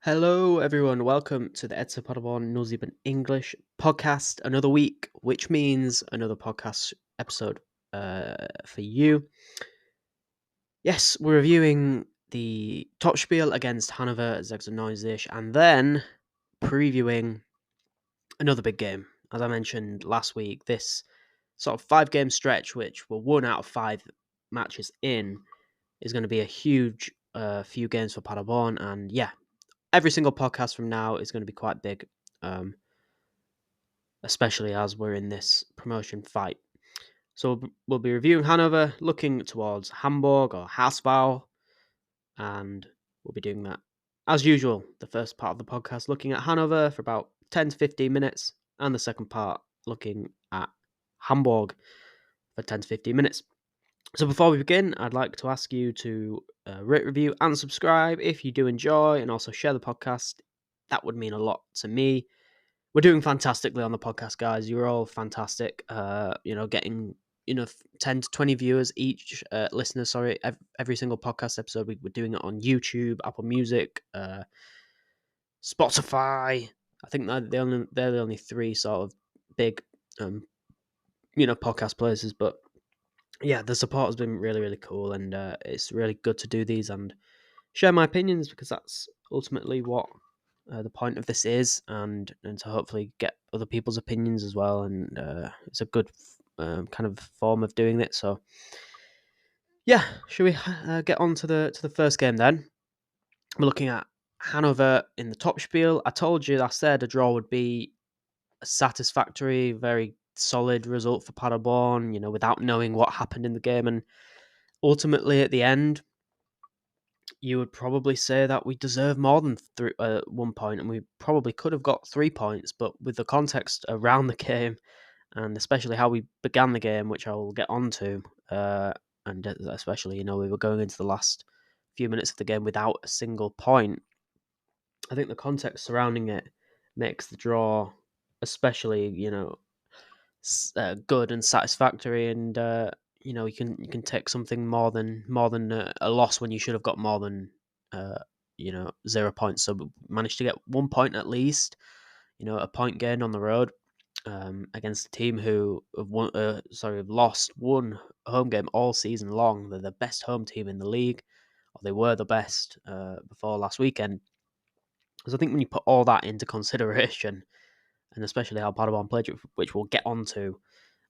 Hello, everyone. Welcome to the SC Paderborn Null English podcast. Another week, which means another podcast episode for you. Yes, we're reviewing the Topspiel against Hannover 96 and then previewing another big game. As I mentioned last week, this sort of 5 game stretch, which we're 1 out of 5 matches in, is going to be a huge few games for Paderborn. And yeah, every single podcast from now is going to be quite big, especially as we're in this promotion fight. So we'll be reviewing Hanover, looking towards Hamburg or Hasbau, and we'll be doing that as usual. The first part of the podcast looking at Hanover for about 10 to 15 minutes, and the second part looking at Hamburg for 10 to 15 minutes. So before we begin, I'd like to ask you to rate, review, and subscribe if you do enjoy, and also share the podcast. That would mean a lot to me. We're doing fantastically on the podcast, guys. You're all fantastic. Getting 10 to 20 viewers each, listeners. Sorry, every single podcast episode. We're doing it on YouTube, Apple Music, Spotify. I think they're the only 3 sort of big, podcast places. But yeah, the support has been really, really cool, and it's really good to do these and share my opinions, because that's ultimately what the point of this is, and to hopefully get other people's opinions as well. And it's a good kind of form of doing it. So yeah, should we get on to the first game then? We're looking at Hanover in the Topspiel. I said a draw would be a satisfactory, very solid result for Paderborn, without knowing what happened in the game. And ultimately, at the end, you would probably say that we deserve more than 1 point, and we probably could have got 3 points. But with the context around the game, and especially how we began the game, which I will get onto, and especially, we were going into the last few minutes of the game without a single point. I think the context surrounding it makes the draw especially, good and satisfactory. And you can take something more than a loss when you should have got more than 0 points. So we managed to get 1 point at least, a point gained on the road, against a team who have lost 1 home game all season long. They're the best home team in the league, or they were the best before last weekend. Because I think when you put all that into consideration, and especially how Paderborn played, which we'll get onto,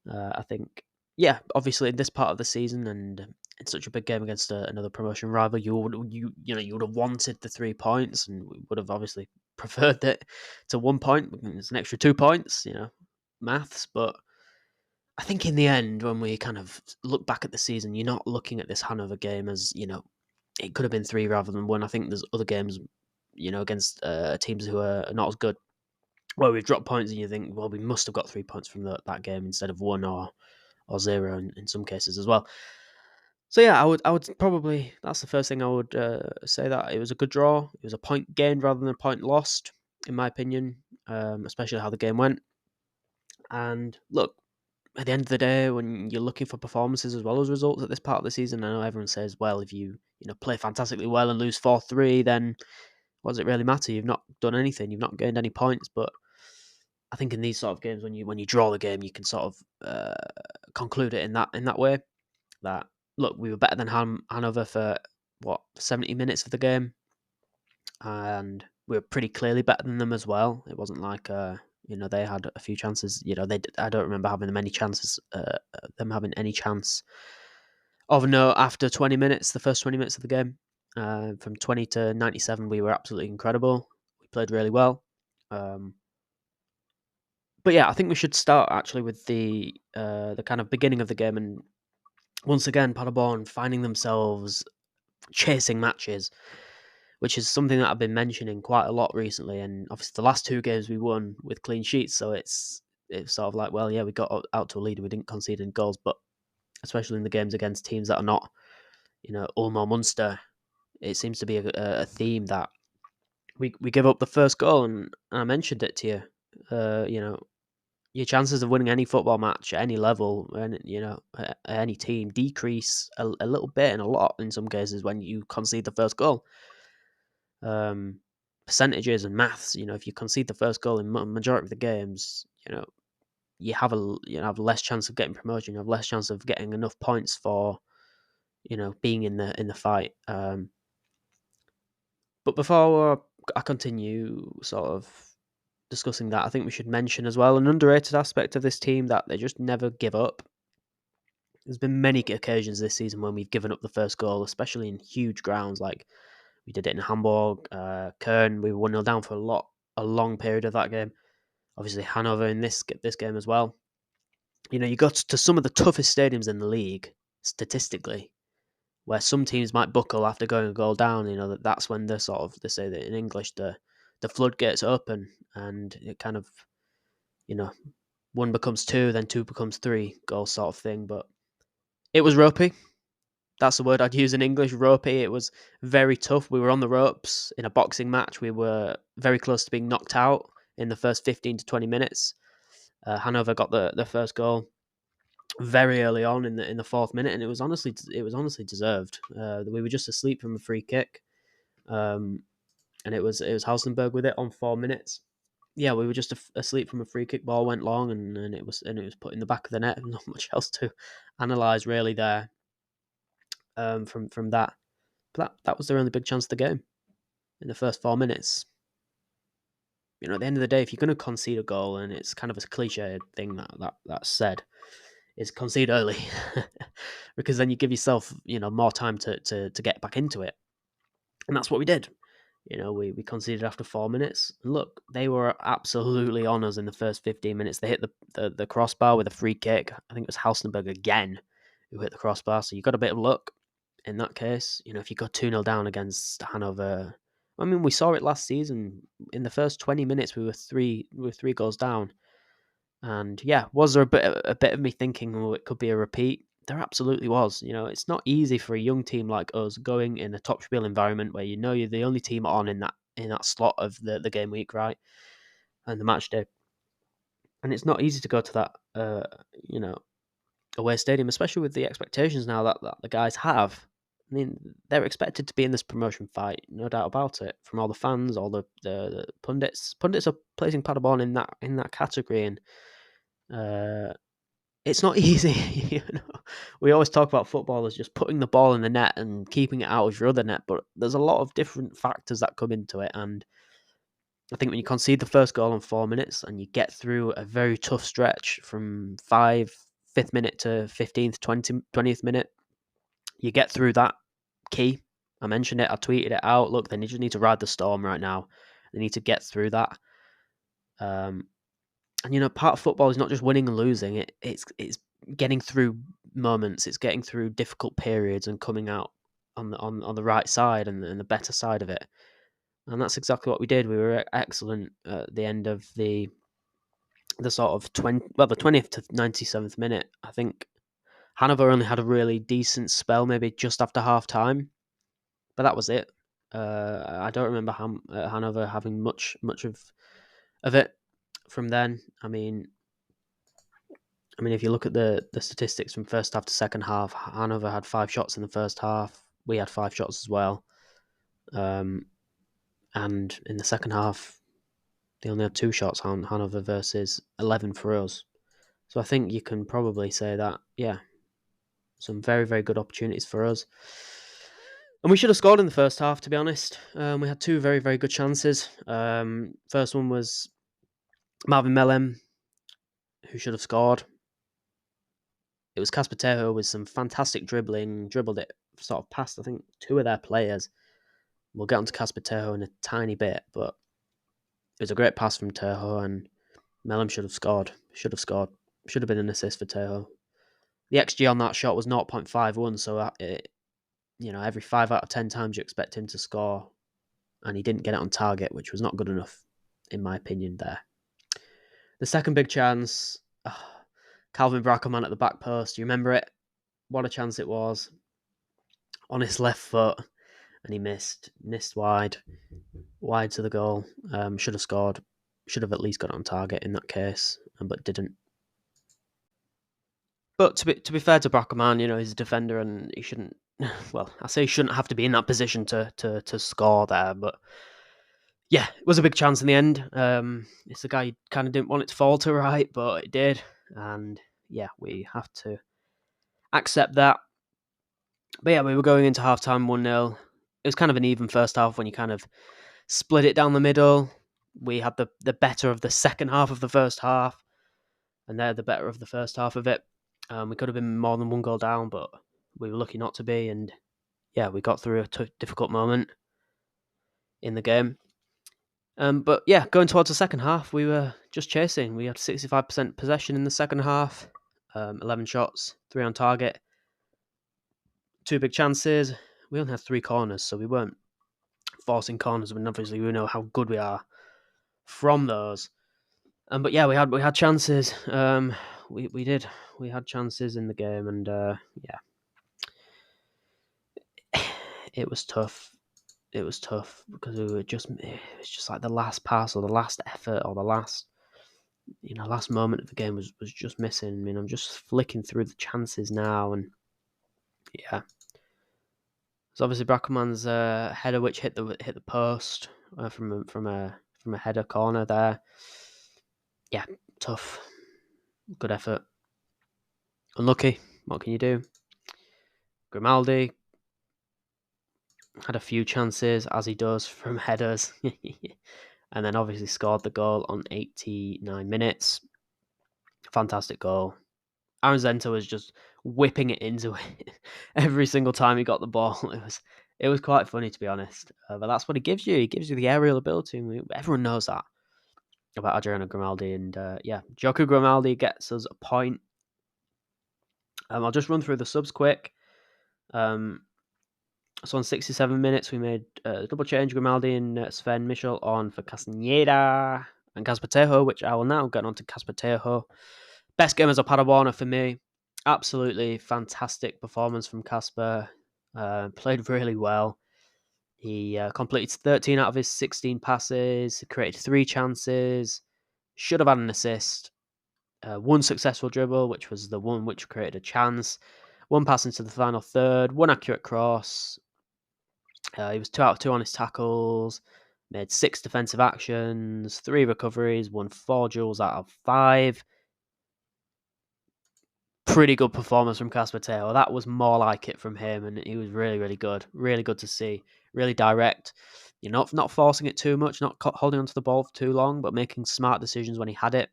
I think, yeah, obviously in this part of the season, and in such a big game against another promotion rival, you would have wanted the 3 points, and we would have obviously preferred it to 1 point. It's an extra 2 points, maths. But I think in the end, when we kind of look back at the season, you're not looking at this Hanover game as, it could have been 3 rather than 1. I think there's other games, against teams who are not as good, where we've dropped points, and you think, well, we must have got 3 points from that game instead of 1 or 0 in some cases as well. So yeah, I would probably, that's the first thing I would say, that it was a good draw. It was a point gained rather than a point lost, in my opinion, especially how the game went. And look, at the end of the day, when you're looking for performances as well as results at this part of the season, I know everyone says, well, if you play fantastically well and lose 4-3, then what does it really matter? You've not done anything. You've not gained any points. But I think in these sort of games, when you draw the game, you can sort of conclude it in that way. That, look, we were better than Hanover for 70 minutes of the game, and we were pretty clearly better than them as well. It wasn't like they had a few chances. I don't remember having many chances. Them having any chance of note after 20 minutes, the first 20 minutes of the game. From 20 to 97, we were absolutely incredible. We played really well. But yeah, I think we should start actually with the kind of beginning of the game, and once again, Paderborn finding themselves chasing matches, which is something that I've been mentioning quite a lot recently. And obviously, the last 2 games we won with clean sheets, so it's sort of like, well, yeah, we got out to a lead and we didn't concede any goals, but especially in the games against teams that are not, Ulm or Munster, it seems to be a theme that we give up the first goal. And I mentioned it to you. Your chances of winning any football match at any level, and any team, decrease a little bit, and a lot in some cases, when you concede the first goal. percentages and maths, if you concede the first goal in majority of the games, you have less chance of getting promotion. You have less chance of getting enough points for being in the fight. But before I continue, sort of discussing that, I think we should mention as well an underrated aspect of this team, that they just never give up. There's been many occasions this season when we've given up the first goal, especially in huge grounds, like we did it in Hamburg, Köln. We were 1-0 down for a long period of that game. Obviously, Hannover in this game as well. You got to some of the toughest stadiums in the league, statistically, where some teams might buckle after going a goal down. That's when they say that in English, the floodgates open, and it kind of, one becomes two, then two becomes three goals sort of thing. But it was ropey. That's the word I'd use in English, ropey. It was very tough. We were on the ropes in a boxing match. We were very close to being knocked out in the first 15 to 20 minutes. Hannover got the first goal very early on in the fourth minute, and it was honestly deserved. We were just asleep from a free kick, and it was Hausenberg with it on 4 minutes. Yeah, we were just asleep from a free kick. Ball went long, and it was put in the back of the net. Not much else to analyse really there. From that, but that was their only big chance of the game in the first 4 minutes. At the end of the day, if you're going to concede a goal, and it's kind of a cliche thing that's said, is concede early, because then you give yourself more time to get back into it, and that's what we did. We conceded after 4 minutes. Look, they were absolutely on us in the first 15 minutes. They hit the crossbar with a free kick. I think it was Hausenberg again who hit the crossbar. So you got a bit of luck in that case. If you go 2-0 down against Hannover, I mean, we saw it last season. In the first 20 minutes, we were three goals down. And yeah, was there a bit of me thinking, oh, it could be a repeat? There absolutely was. It's not easy for a young team like us going in a top spiel environment where you're the only team on in that slot of the game week, right? And the match day. And it's not easy to go to that away stadium, especially with the expectations now that the guys have. I mean, they're expected to be in this promotion fight, no doubt about it, from all the fans, all the pundits. Pundits are placing Paderborn in that category, and it's not easy. We always talk about footballers just putting the ball in the net and keeping it out of your other net, but there's a lot of different factors that come into it. And I think when you concede the first goal in 4 minutes and you get through a very tough stretch from 5th minute to 15th, 20th minute, you get through that key. I mentioned it, I tweeted it out. Look, they just need to ride the storm right now. They need to get through that. And part of football is not just winning and losing. It's getting through moments. It's getting through difficult periods and coming out on the right side and the better side of it. And that's exactly what we did. We were excellent at the end of the sort of the 20th to 97th minute. I think Hannover only had a really decent spell, maybe just after half time, but that was it. I don't remember Hannover having much of it from then. I mean, if you look at the statistics from first half to second half, Hannover had 5 shots in the first half. We had 5 shots as well. And in the second half, they only had 2 shots on Hannover versus 11 for us. So I think you can probably say that, yeah, some very, very good opportunities for us. And we should have scored in the first half, to be honest. We had 2 very, very good chances. First one was Marvin Melem, who should have scored. It was Casper Tejo with some fantastic dribbling, dribbled it sort of past, I think, 2 of their players. We'll get onto Casper Tejo in a tiny bit, but it was a great pass from Tejo, and Melem should have scored. Should have been an assist for Tejo. The XG on that shot was 0.51, so every 5 out of 10 times you expect him to score, and he didn't get it on target, which was not good enough, in my opinion, there. The second big chance, Calvin Brackelman at the back post. You remember it? What a chance it was. On his left foot, and he missed wide to the goal. Should have scored. Should have at least got it on target in that case, but didn't. But to be fair to Brackelman, he's a defender and he shouldn't. Well, I say he shouldn't have to be in that position to score there, but yeah, it was a big chance in the end. It's the guy you kind of didn't want it to fall to, right? But it did. And yeah, we have to accept that. But yeah, we were going into halftime 1-0. It was kind of an even first half when you kind of split it down the middle. We had the better of the second half of the first half, and they're the better of the first half of it. We could have been more than one goal down, but we were lucky not to be. And yeah, we got through a difficult moment in the game. But yeah, going towards the second half, we were just chasing. We had 65% possession in the second half, 11 shots, 3 on target, 2 big chances. We only had 3 corners, so we weren't forcing corners, but obviously we know how good we are from those. But yeah, we had chances. We did. We had chances in the game, and yeah, it was tough. It was tough because it was just like the last pass or the last effort or the last moment of the game was just missing. I mean, I'm just flicking through the chances now, and yeah, it's obviously Brackelmann's header which hit the post from a header corner there. Yeah, tough. Good effort. Unlucky. What can you do? Grimaldi had a few chances, as he does, from headers. And then obviously scored the goal on 89 minutes. Fantastic goal. Aaron Zenta was just whipping it into it every single time he got the ball. It was quite funny, to be honest. But that's what he gives you. He gives you the aerial ability. Everyone knows that about Adriano Grimaldi. And yeah, Joku Grimaldi gets us a point. I'll just run through the subs quick. So on 67 minutes, we made a double change. Grimaldi and Sven Michel on for Castaneda and Casper Tejo, which I will now get on to Casper Tejo. Best game as a Paderborner for me. Absolutely fantastic performance from Casper. Played really well. He completed 13 out of his 16 passes, created 3 chances, should have had an assist, 1 successful dribble, which was the one which created a chance, 1 pass into the final third, 1 accurate cross. He was 2 out of 2 on his tackles, made 6 defensive actions, 3 recoveries, won 4 duels out of 5. Pretty good performance from Casper Tejo. That was more like it from him, and he was really, really good. Really good to see. Really direct. You're not forcing it too much, not holding onto the ball for too long, but making smart decisions when he had it.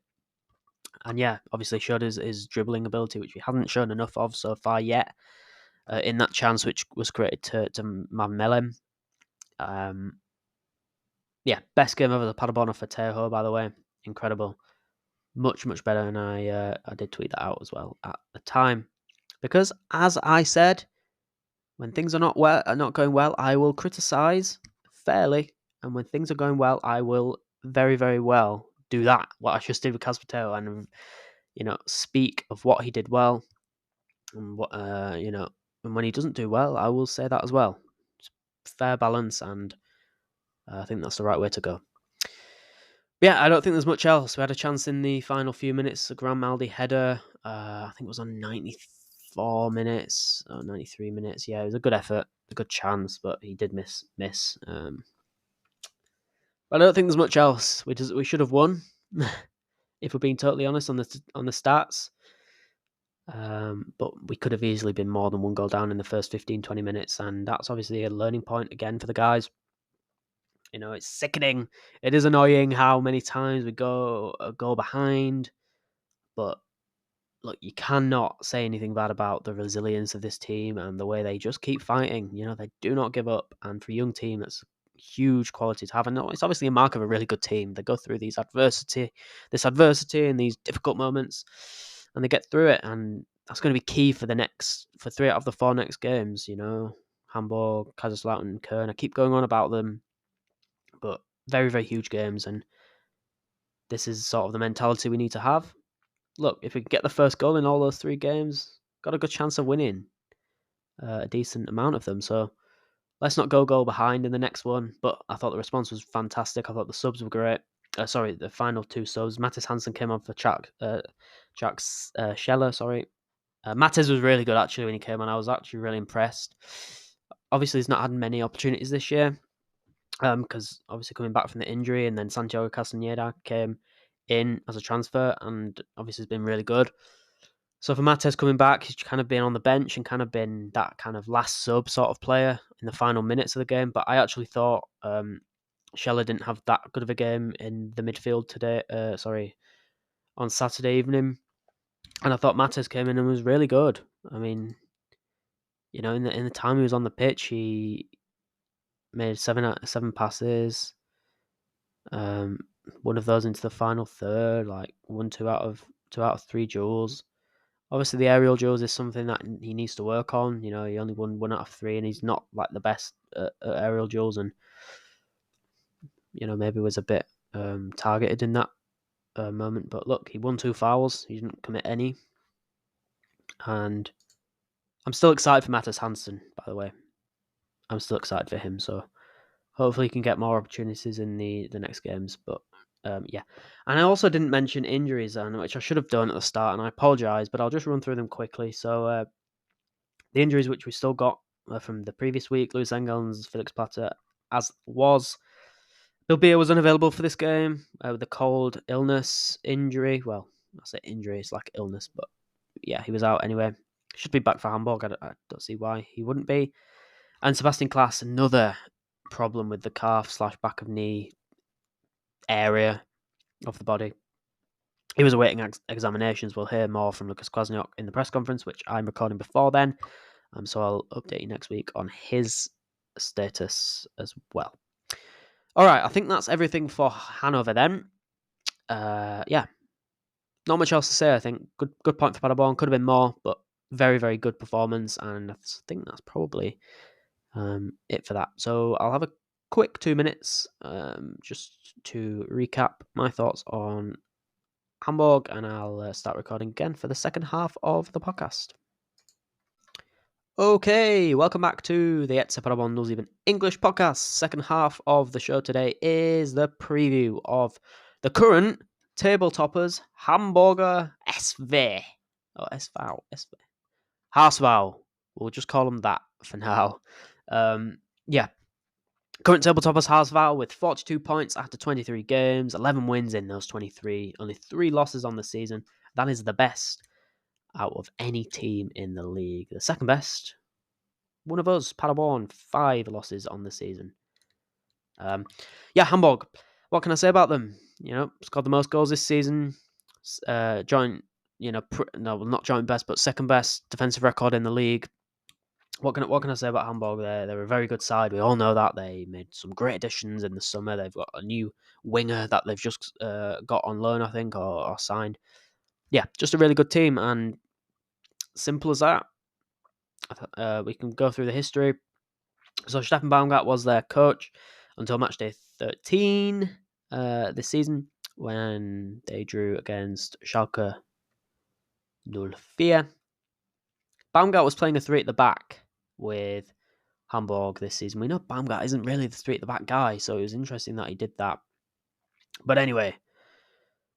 And yeah, obviously showed his dribbling ability, which we haven't shown enough of so far yet. In that chance which was created to Melem. Yeah, best game ever, the Paderborn for Tejo, by the way. Incredible. Much, much better, and I did tweet that out as well at the time. Because, as I said, when things are not going well, I will criticise fairly, and when things are going well, I will very, very well do that. What I just did with Casper Tejo, and speak of what he did well, and what and when he doesn't do well, I will say that as well. It's fair balance, and I think that's the right way to go. Yeah, I don't think there's much else. We had a chance in the final few minutes. A Grimaldi header. I think it was on 94 minutes or 93 minutes. Yeah, it was a good effort, a good chance, but he did miss. But I don't think there's much else. We should have won, if we're being totally honest on the stats. But we could have easily been more than 1 goal down in the first 15-20 minutes, and that's obviously a learning point again for the guys. It's sickening. It is annoying how many times we go a goal behind. But look, you cannot say anything bad about the resilience of this team and the way they just keep fighting. They do not give up. And for a young team, that's huge quality to have. And it's obviously a mark of a really good team. They go through this adversity and these difficult moments, and they get through it. And that's going to be key for 3 out of the 4 next games. Hamburg, Kaiserslautern, Köln. I keep going on about them, but very, very huge games. And this is sort of the mentality we need to have. Look, if we get the first goal in all those 3 games, got a good chance of winning a decent amount of them. So let's not go goal behind in the next one. But I thought the response was fantastic. I thought the subs were great. The final 2 subs. Mattis Hansen came on for Jack Scheller. Mattis was really good actually when he came on. I was actually really impressed. Obviously, he's not had many opportunities this year. because obviously coming back from the injury, and then Santiago Castañeda came in as a transfer, and obviously has been really good. So for Mates coming back, he's kind of been on the bench and kind of been that kind of last sub sort of player in the final minutes of the game. But I actually thought Scheller didn't have that good of a game in the midfield today. On Saturday evening, and I thought Mates came in and was really good. I mean, in the time he was on the pitch, he made seven passes. One of those into the final third, like 2 out of 3 duels. Obviously, the aerial duels is something that he needs to work on. He only won 1 out of 3, and he's not like the best at aerial duels, and maybe was a bit targeted in that moment. But look, he won 2 fouls. He didn't commit any, and I'm still excited for Mattis Hansen. By the way, I'm still excited for him. So hopefully, he can get more opportunities in the next games. But yeah, and I also didn't mention injuries, which I should have done at the start, and I apologise, but I'll just run through them quickly. So the injuries which we still got from the previous week: Luis Engels, Felix Platter, as was. Bill Beer was unavailable for this game with a cold illness injury. Well, I say injury, it's like illness, but yeah, he was out anyway. Should be back for Hamburg. I don't see why he wouldn't be. And Sebastian Klaas, another problem with the calf/back of knee area of the body. He was awaiting examinations. We'll hear more from Lucas Kwasniok in the press conference, which I'm recording before then. So I'll update you next week on his status as well. All right, I think that's everything for Hannover then. Yeah, not much else to say. I think good point for Paderborn. Could have been more, but very, very good performance, and I think that's probably it for that. So I'll have a quick 2 minutes just to recap my thoughts on Hamburg, and I'll start recording again for the second half of the podcast. Okay, welcome back to the SC Paderborn Knows Even English podcast. Second half of the show today is the preview of the current table toppers, Hamburger SV. Oh, SV. HSV. We'll just call them that for now. Yeah. Current table toppers, HSV, with 42 points after 23 games, 11 wins in those 23, only 3 losses on the season. That is the best out of any team in the league. The second best, one of us, Paderborn, 5 losses on the season. Yeah, Hamburg. What can I say about them? Scored the most goals this season. Joint, not joint best, but second best defensive record in the league. What can I say about Hamburg? They're a very good side. We all know that. They made some great additions in the summer. They've got a new winger that they've just got on loan, I think, or signed. Yeah, just a really good team, and simple as that. We can go through the history. So Steffen Baumgart was their coach until match day 13 this season, when they drew against Schalke 04. Baumgart was playing a 3 at the back with Hamburg this season. We know Baumgart isn't really the 3 at the back guy, so it was interesting that he did that. But anyway,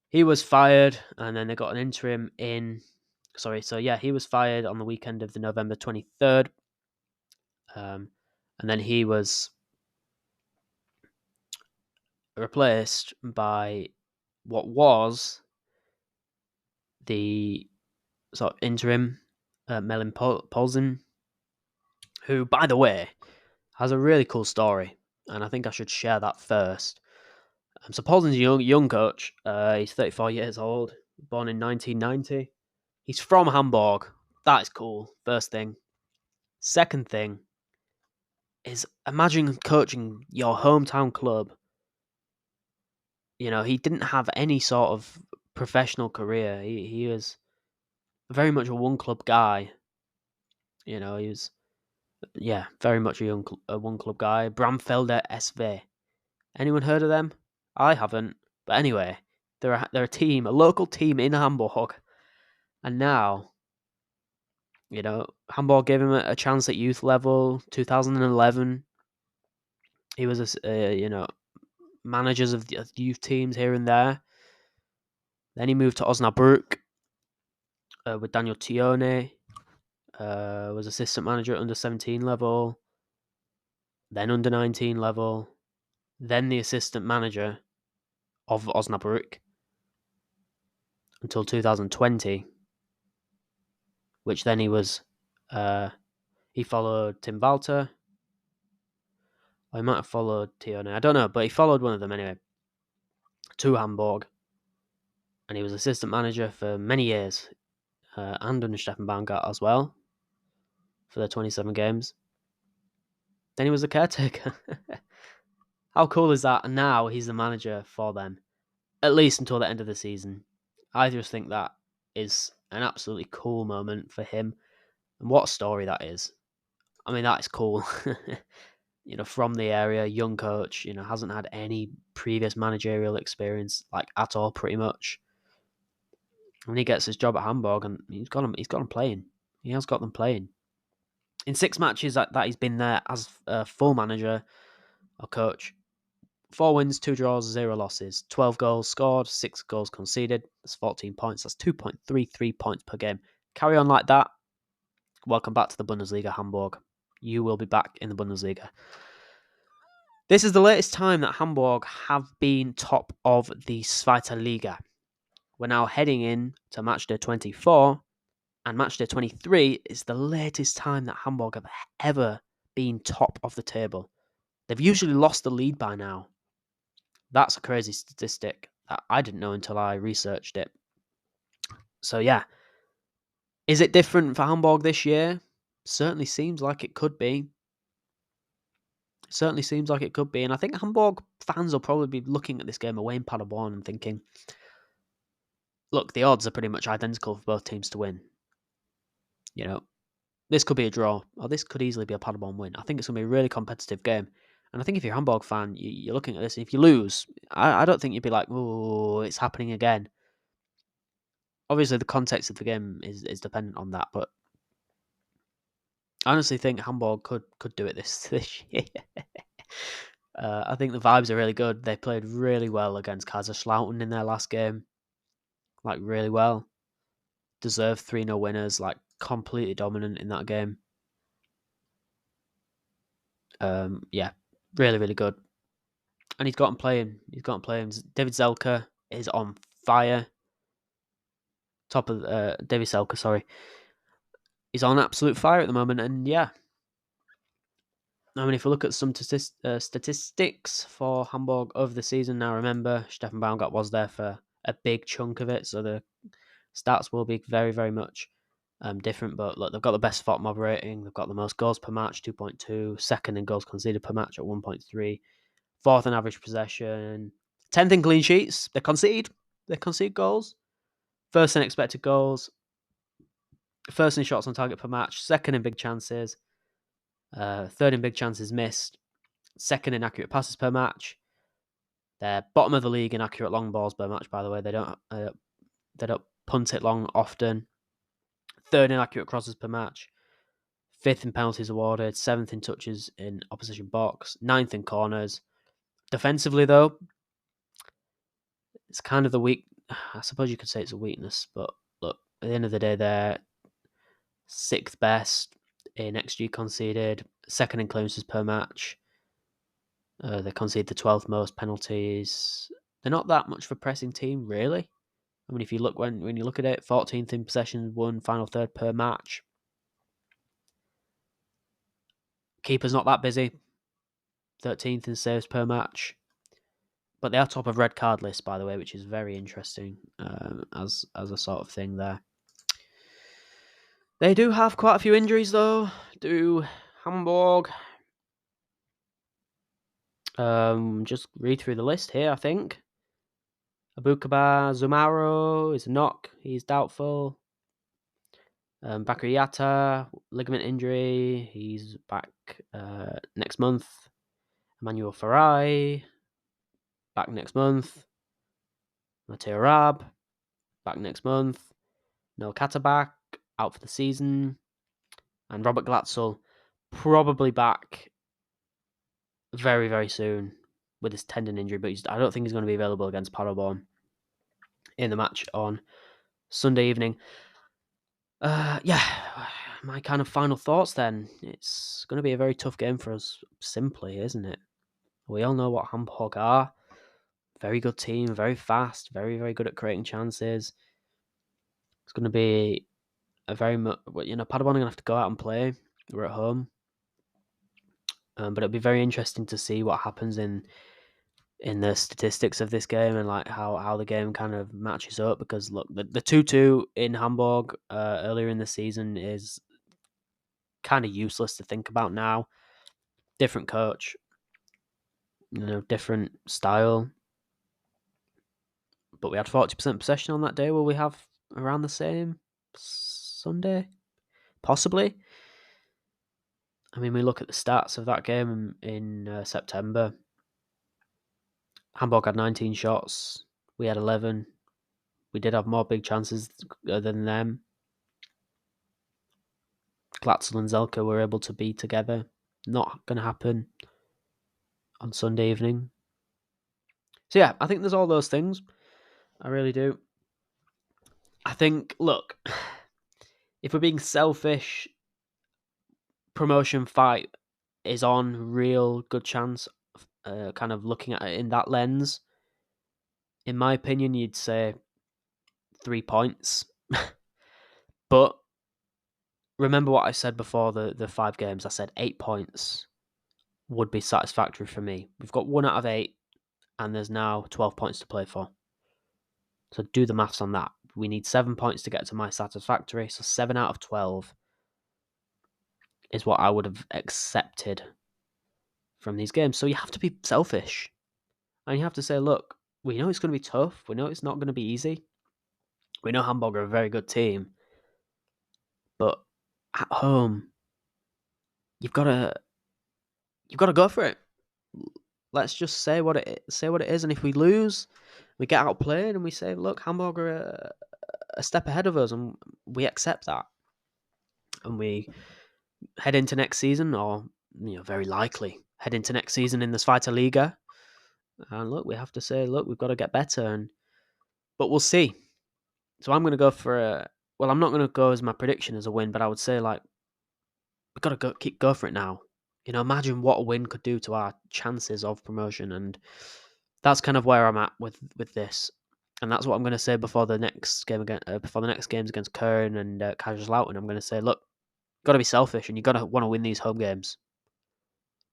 he was fired, and then they got an interim in. He was fired on the weekend of the November 23rd. And then he was replaced by what was the sort of interim Melin Polsen, who, by the way, has a really cool story, and I think I should share that first. So Polsen's a young coach. He's 34 years old, born in 1990. He's from Hamburg. That is cool. First thing. Second thing is, imagine coaching your hometown club. He didn't have any sort of professional career. He was very much a one-club guy. He was, very much a one-club guy. Bramfelder SV. Anyone heard of them? I haven't. But anyway, they're a team, a local team in Hamburg. And now, Hamburg gave him a chance at youth level. 2011, he was managers of the youth teams here and there. Then he moved to Osnabrück with Daniel Tione. Was assistant manager at under 17 level, then under 19 level, then the assistant manager of Osnabrück until 2020, which then he was, he followed Tim Walter, or he might have followed Tione, I don't know, but he followed one of them anyway, to Hamburg, and he was assistant manager for many years, and under Steffen Baumgart as well, for their 27 games. Then he was a caretaker. How cool is that? And now he's the manager for them, at least until the end of the season. I just think that is an absolutely cool moment for him. And what a story that is. I mean, that is cool. From the area, young coach, hasn't had any previous managerial experience, like at all, pretty much. When he gets his job at Hamburg, and he's got them playing. He has got them playing. In 6 matches that he's been there as a full manager or coach, 4 wins, 2 draws, 0 losses, 12 goals scored, 6 goals conceded. That's 14 points. That's 2.33 points per game. Carry on like that. Welcome back to the Bundesliga, Hamburg. You will be back in the Bundesliga. This is the latest time that Hamburg have been top of the Zweite Liga. We're now heading in to matchday 24, and matchday 23 is the latest time that Hamburg have ever been top of the table. They've usually lost the lead by now. That's a crazy statistic that I didn't know until I researched it. So yeah, is it different for Hamburg this year? Certainly seems like it could be. And I think Hamburg fans will probably be looking at this game away in Paderborn and thinking, look, the odds are pretty much identical for both teams to win. This could be a draw, or this could easily be a Paderborn win. I think it's going to be a really competitive game. And I think if you're a Hamburg fan, you're looking at this, and if you lose, I don't think you'd be like, oh, it's happening again. Obviously, the context of the game is dependent on that, but I honestly think Hamburg could do it this year. I think the vibes are really good. They played really well against Kaiserslautern in their last game. Like, really well. Deserved 3-0 winners, like, completely dominant in that game. Yeah, really, really good. And he's got him playing. David Zelka is on fire. David Zelka, sorry. He's on absolute fire at the moment, and yeah. I mean, if we look at some statistics for Hamburg over the season, now remember, Steffen Baumgart was there for a big chunk of it, so the stats will be very, very much different. But look, they've got the best FOTMOB rating, they've got the most goals per match, 2.2, second in goals conceded per match at 1.3, fourth in average possession, 10th in clean sheets. They concede goals, first in expected goals, first in shots on target per match, second in big chances, third in big chances missed, second in accurate passes per match. They're bottom of the league in accurate long balls per match, by the way. They don't punt it long often. Third in accurate crosses per match. Fifth in penalties awarded. Seventh in touches in opposition box. Ninth in corners. Defensively, though, it's kind of the weak. I suppose you could say it's a weakness, but look, at the end of the day, they're 6th best in XG conceded, second in clearances per match. They concede the 12th most penalties. They're not that much of a pressing team, really. I mean, if you look when you look at it, 14th in possession, 1 final third per match. Keeper's not that busy. 13th in saves per match. But they are top of red card list, by the way, which is very interesting as a sort of thing there. They do have quite a few injuries, though. Do Hamburg. Just read through the list here, I think. Abukaba Zumaro is a knock. He's doubtful. Bakayata, ligament injury. He's back next month. Emmanuel Farai, back next month. Matteo Rab, back next month. Noel Katterback, out for the season. And Robert Glatzel, probably back very, very soon with his tendon injury, but I don't think he's going to be available against Paderborn in the match on Sunday evening. Yeah, my kind of final thoughts then. It's going to be a very tough game for us, simply, isn't it? We all know what Hamburg are. Very good team, very fast, very, very good at creating chances. It's going to be a very much, Paderborn are going to have to go out and play. We're at home. But it'll be very interesting to see what happens in the statistics of this game and like how the game kind of matches up, because look, the 2-2 in Hamburg earlier in the season is kind of useless to think about now. Different coach, different style, but we had 40% possession on that day. Will we have around the same Sunday? Possibly. I mean, we look at the stats of that game in September. Hamburg had 19 shots. We had 11. We did have more big chances than them. Glatzel and Zelka were able to be together. Not going to happen on Sunday evening. So yeah, I think there's all those things. I really do. I think, look, if we're being selfish, promotion fight is on, real good chance. Kind of looking at it in that lens. In my opinion, you'd say 3 points. But remember what I said before the 5 games. I said 8 points would be satisfactory for me. We've got 1 out of 8, and there's now 12 points to play for. So do the maths on that. We need 7 points to get to my satisfactory. So 7 out of 12 is what I would have accepted from these games. So you have to be selfish. And you have to say, look, we know it's going to be tough. We know it's not going to be easy. We know Hamburg are a very good team. But at home, you've got to go for it. Let's just say what it is. And if we lose, we get outplayed and we say, look, Hamburg are a step ahead of us, and we accept that. And we head into next season, or very likely head into next season in the Zweite Liga. And look, we have to say, look, we've got to get better. But we'll see. So I'm going to go for I'm not going to go as my prediction as a win, but I would say, like, we've got to go for it now. Imagine what a win could do to our chances of promotion, and that's kind of where I'm at with this. And that's what I'm going to say before the next game before the next games against Köln and Kaiserslautern. I'm going to say, look, got to be selfish, and you got to want to win these home games,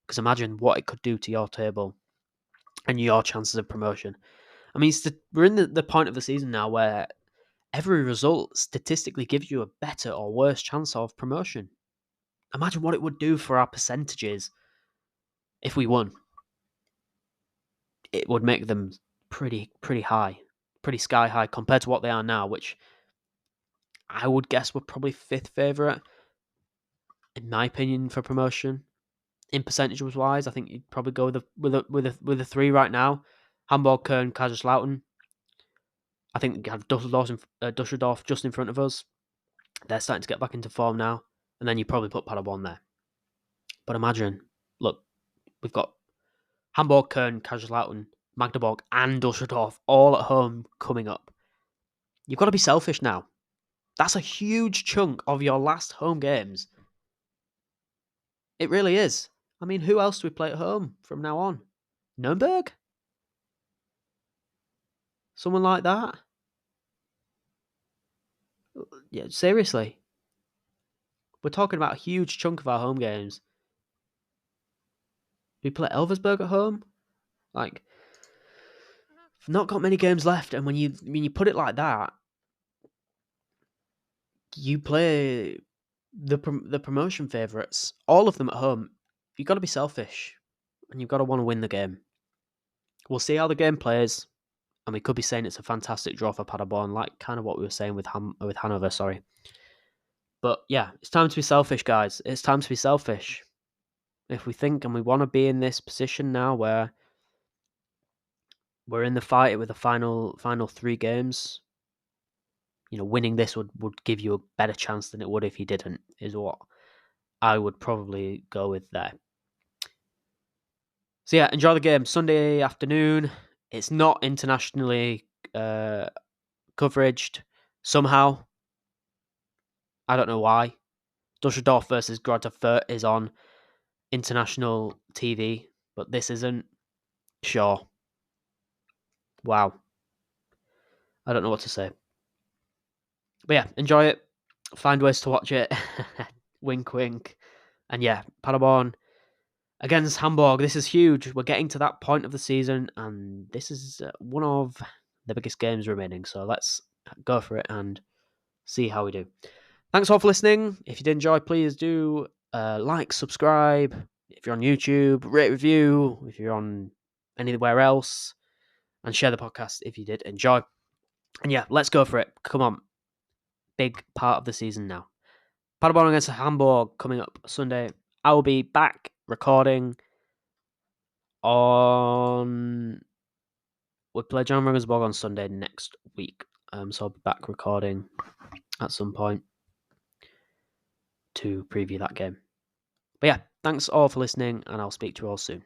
because imagine what it could do to your table and your chances of promotion. I mean, we're in the point of the season now where every result statistically gives you a better or worse chance of promotion. Imagine what it would do for our percentages if we won. It would make them pretty high, pretty sky high compared to what they are now, which I would guess we're probably 5th favourite, in my opinion, for promotion. In percentages wise, I think you'd probably go with a 3 right now. Hamburg, Köln, Kaiserslautern. I think you have Dusseldorf just in front of us. They're starting to get back into form now. And then you probably put Paderborn there. But imagine, look, we've got Hamburg, Köln, Kaiserslautern, Magdeburg, and Dusseldorf all at home coming up. You've got to be selfish now. That's a huge chunk of your last home games. It really is. I mean, who else do we play at home from now on? Nuremberg? Someone like that? Yeah, seriously. We're talking about a huge chunk of our home games. We play Elversberg at home? Like, we've not got many games left, and when you put it like that, you play the promotion favourites, all of them at home. You've got to be selfish, and you've got to want to win the game. We'll see how the game plays, and we could be saying it's a fantastic draw for Paderborn, like kind of what we were saying with Hannover, sorry. But yeah, it's time to be selfish, guys. It's time to be selfish. If we think and we want to be in this position now where we're in the fight with the final 3 games, winning this would give you a better chance than it would if you didn't, is what I would probably go with there. So yeah, enjoy the game. Sunday afternoon. It's not internationally coveraged somehow. I don't know why. Dusseldorf versus Greuther Fürth is on international TV, but this isn't. Sure. Wow. I don't know what to say. But yeah, enjoy it. Find ways to watch it. Wink, wink. And yeah, Paderborn against Hamburg. This is huge. We're getting to that point of the season, and this is one of the biggest games remaining. So let's go for it and see how we do. Thanks all for listening. If you did enjoy, please do like, subscribe. If you're on YouTube, rate, review. If you're on anywhere else, and share the podcast if you did enjoy. And yeah, let's go for it. Come on. Big part of the season now. Paderborn against Hamburg coming up Sunday. I will be back recording on... We play John Regensburg on Sunday next week. So I'll be back recording at some point to preview that game. But yeah, thanks all for listening, and I'll speak to you all soon.